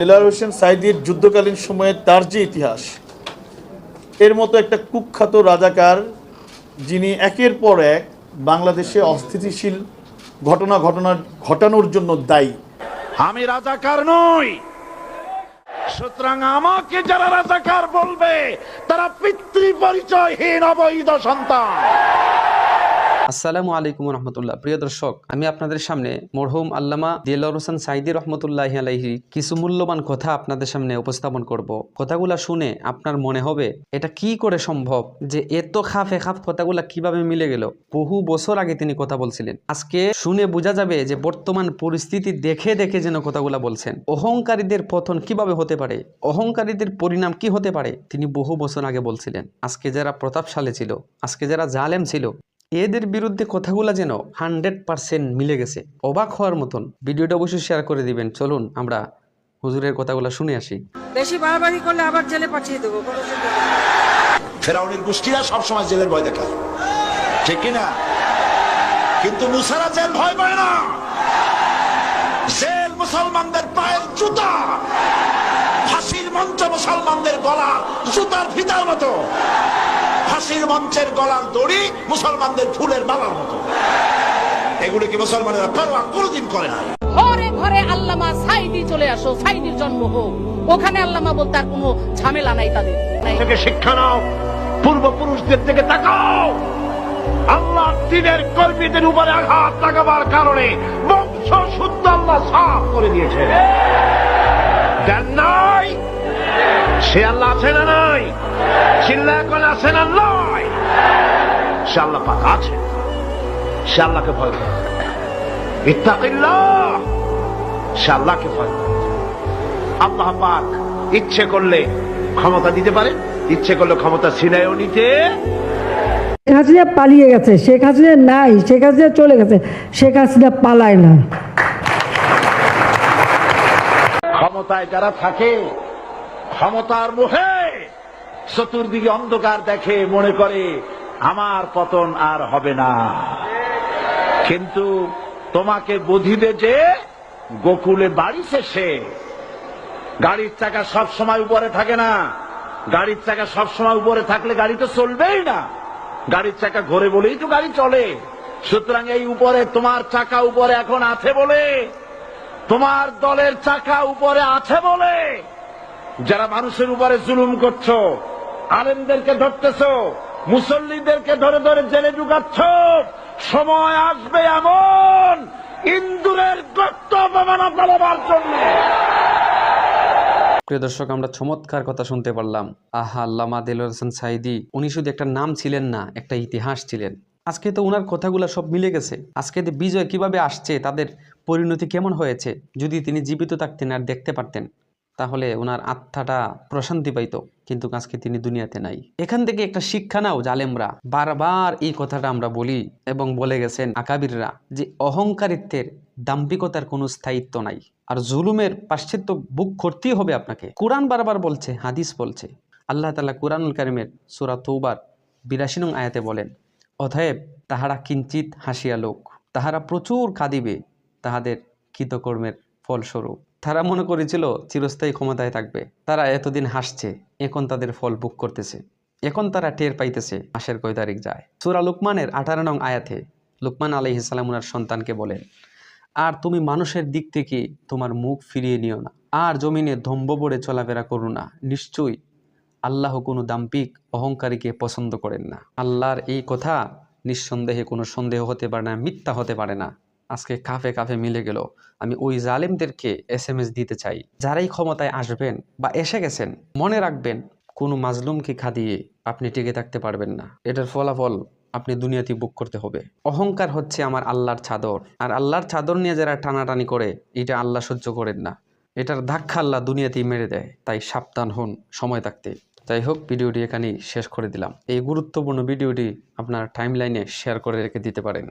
দেলোয়ার হোসেন সাঈদীর যুদ্ধকালীন সময়ে তার যে ইতিহাস, এর মতো একটা কুখ্যাত রাজাকার যিনি একের পর এক বাংলাদেশে অস্থিতিশীল ঘটানোর জন্য দায়ী। আমি রাজাকার নই, সুতরাং আমাকে যারা রাজাকার বলবে তারা পিতৃ পরিচয়হীন অবৈধ সন্তান। আসসালামু আলাইকুম রহমতুল্লাহ। প্রিয় দর্শক, আমি আপনাদের সামনে মরহুম আল্লামা দেলোয়ার হোসেন সাঈদী রহমতুল্লাহি আলাইহি কিছু মূল্যবান কথা আপনাদের সামনে উপস্থাপন করব। কথাগুলা শুনে আপনার মনে হবে এটা কি করে সম্ভব যে এত খাফে খাফ কথাগুলা কিভাবে মিলে গেল। বহু বছর আগে তিনি কথা বলছিলেন, আজকে শুনে বোঝা যাবে যে বর্তমান পরিস্থিতি দেখে দেখে যেন কথাগুলা বলছেন। অহংকারীদের পতন কিভাবে হতে পারে, অহংকারীদের পরিণাম কি হতে পারে, তিনি বহু বছর আগে বলছিলেন। আজকে যারা প্রতাপশালী ছিল, আজকে যারা জালেম ছিল, এদের বিরুদ্ধে কথাগুলা যেন 100% মিলে গেছে। অবাক হওয়ার মতন। ভিডিওটা অবশ্যই শেয়ার করে দিবেন। চলুন আমরা হুজুরের কথাগুলা শুনে আসি। বেশি বাড়াবাড়ি করলে আবার জেলে পাঠিয়ে দেবো, কোনো চিন্তা নেই। ফেরাউনের গোষ্ঠীরা সবসময় জেলের ভয় দেখায়, ঠিক কিনা? কিন্তু মুসারা জেল ভয় পায় না। জেল মুসলমানদের পায়ের জুতা, ফাঁসির মঞ্চ মুসলমানদের গলা জুতার ফিতার মতো, ফাঁসির মঞ্চের গলার দড়ি মুসলমানদের ফুলের মালার মতো। এগুলো কি মুসলমানেরা পরোয়া কোনদিন করে না। ঘরে ঘরে আল্লামা সাঈদী চলে আসো, সাঈদীর জন্ম হোক, ওখানে আল্লামা বলতে আর কোনো ঝামেলা নাই তাদের। থেকে শিক্ষা নাও, পূর্বপুরুষদের থেকে তাকাও। আল্লাহ দ্বীনের কর্মীদের উপরে আঘাত লাগাবার কারণে বংশ শুদ্ধ আল্লাহ সাফ করে দিয়েছে। দেন নাই, সে আল্লাহ আছে না নাই? চিল্লায় করে আছে না নয়? সে আল্লাহ পাক আছে, সে আল্লাহকে ভয় করে। ইত্তাকিল্লাহ, সে আল্লাহকে ভয় করে। আল্লাহ পাক ইচ্ছে করলে ক্ষমতা দিতে পারে, ইচ্ছে করলে ক্ষমতা ছিনায়ও নিতে। শেখ হাসিনা পালিয়ে গেছে, শেখ হাসিনা নাই, শেখ হাসিনা চলে গেছে, শেখ হাসিনা পালায় না। ক্ষমতায় যারা থাকে, ক্ষমতার মোহে চতুর্দিকে অন্ধকার দেখে, মনে করে আমার পতন আর হবে না। কিন্তু তোমাকে বুঝিবে যে গোকুলে বাড়ি শেষে গাড়ির চাকা সব সময় উপরে থাকে না। গাড়ির চাকা সব সময় উপরে থাকলে গাড়ি তো চলবেই না। গাড়ির চাকা ঘোরে বলেই তো গাড়ি চলে। সুতরাং এই উপরে তোমার চাকা উপরে এখন আছে বলে, তোমার দলের চাকা উপরে আছে বলে যারা মানুষের উপরে জুলুম করছো, আলেমদেরকে ধরতেছো, মুসল্লিদেরকে ধরে ধরে জেলে ঢুকাচ্ছ, সময় আসবে এমন ইন্দুরের রক্ত অপমানা পালাবার জন্য। প্রিয় দর্শক, আমরা চমৎকার কথা শুনতে পারলাম। আল্লামা দেলোয়ার হোসেন সাঈদী, উনি শুধু একটা নাম ছিলেন না, একটা ইতিহাস ছিলেন। আজকে তো উনার কথাগুলো সব মিলে গেছে। আজকে বিজয় কিভাবে আসছে, তাদের পরিণতি কেমন হয়েছে, যদি তিনি জীবিত থাকতেন আর দেখতে পারতেন, তাহলে ওনার আত্মাটা প্রশান্তি পাইত। কিন্তু আজকে তিনি দুনিয়াতে নাই। এখান থেকে একটা শিক্ষা নাও জালেমরা। বারবার এই কথাটা আমরা বলি এবং বলে গেছেন আকাবিররা, যে অহংকারিত্বের, দাম্ভিকতার কোনো স্থায়িত্ব নাই। আর জুলুমের পাশ্চাত্য বুক করতেই হবে আপনাকে। কোরআন বারবার বলছে, হাদিস বলছে। আল্লাহ তাআলা কুরআনুল কারীমের সূরা তৌবার ৮২ নং আয়াতে বলেন, অতএব তাহারা কিঞ্চিত হাসিয়া লোক, তাহারা প্রচুর কাঁদিবে তাহাদের কৃতকর্মের ফলস্বরূপ। তারা মনে করেছিল চিরস্থায়ী ক্ষমতায় থাকবে। তারা এতদিন হাসছে, এখন তাদের ফল ভোগ করতেছে। এখন তারা টের পাইতেছে মাসের কয় তারিখ যায়। সূরা লুকমানের ১৮ নং আয়াতে লুকমান আলাইহিস সালাম ওনার সন্তানকে বলেন, আর তুমি মানুষের দিক থেকে তোমার মুখ ফিরিয়ে নিও না, আর জমিনে ধম্ব বড়ে চলাফেরা করো না। নিশ্চয়ই আল্লাহ কোনো দাম্ভিক অহংকারীকে পছন্দ করেন না। আল্লাহর এই কথা নিঃসন্দেহে কোনো সন্দেহ হতে পারে না, মিথ্যা হতে পারে না। আজকে কাফে কাফে মিলে গেল। আমি ওই জালেমদেরকে SMS দিতে চাই, যারাই ক্ষমতায় আসবেন বা এসে গেছেন, মনে রাখবেন কোনো মাজলুমকে খাদিয়ে আপনি টিকে থাকতে পারবেন না। এটার ফলাফল আপনি দুনিয়াতে ভোগ করতে হবে। অহংকার হচ্ছে আমার আল্লাহর চাদর, আর আল্লাহর চাদর নিয়ে যারা টানাটানি করে, এটা আল্লাহ সহ্য করেন না। এটার ধাক্কা আল্লাহ দুনিয়াতেই মেরে দেয়। তাই সাবধান হন সময় থাকতে। যাই হোক, ভিডিওটি এখানেই শেষ করে দিলাম। এই গুরুত্বপূর্ণ ভিডিওটি আপনার টাইমলাইনে শেয়ার করে রেখে দিতে পারেন।